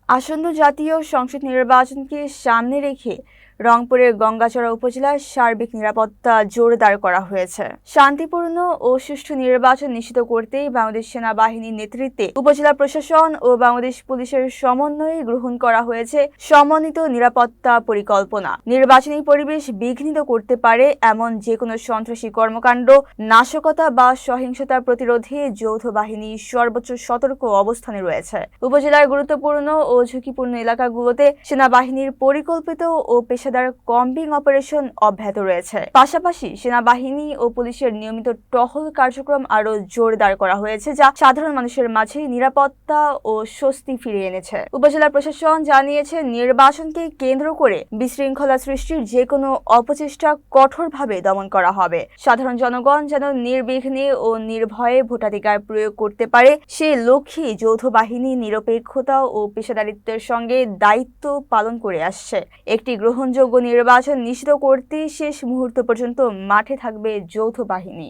আসন্ন জাতীয় সংসদ নির্বাচনকে সামনে রেখে রংপুরের গঙ্গাচড়া উপজেলার সার্বিক নিরাপত্তা জোরদার করা হয়েছে। শান্তিপূর্ণ ও সুষ্ঠু নির্বাচন নিশ্চিত করতে বাংলাদেশ সেনাবাহিনীর নেতৃত্বে উপজেলা প্রশাসন ও বাংলাদেশ পুলিশের সমন্বয়ে গ্রহণ করা হয়েছে সমন্বিত নিরাপত্তা পরিকল্পনা। নির্বাচনী পরিবেশ বিঘ্নিত করতে পারে এমন যে কোনো সন্ত্রাসী কর্মকাণ্ড, নাশকতা বা সহিংসতা প্রতিরোধে যৌথ বাহিনী সর্বোচ্চ সতর্ক অবস্থানে রয়েছে। উপজেলার গুরুত্বপূর্ণ ও ঝুঁকিপূর্ণ এলাকাগুলোতে সেনাবাহিনীর পরিকল্পিত ও পেশাদার কম্বিং অপারেশন অব্যাহত রয়েছে। পাশাপাশি সেনাবাহিনী ও পুলিশের নিয়মিত টহল কার্যক্রম আরও জোরদার করা হয়েছে, যা সাধারণ মানুষের মাঝে নিরাপত্তা ও স্বস্তি ফিরিয়ে এনেছে। উপজেলা প্রশাসন জানিয়েছে, নির্বাচনকে কেন্দ্র করে বিশৃঙ্খলা সৃষ্টির যে কোনো অপচেষ্টা কঠোরভাবে দমন করা হবে। সাধারণ জনগণ যেন নির্বিঘ্নে ও নির্ভয়ে ভোটাধিকার প্রয়োগ করতে পারে, সেই লক্ষ্যে যৌথ বাহিনী নিরপেক্ষতা ও পেশাদারিত্বের সঙ্গে দায়িত্ব পালন করে আসছে। একটি গ্রহণযোগ্য নির্বাচন নিশ্চিত করতে শেষ মুহূর্ত পর্যন্ত মাঠে থাকবে যৌথ বাহিনী।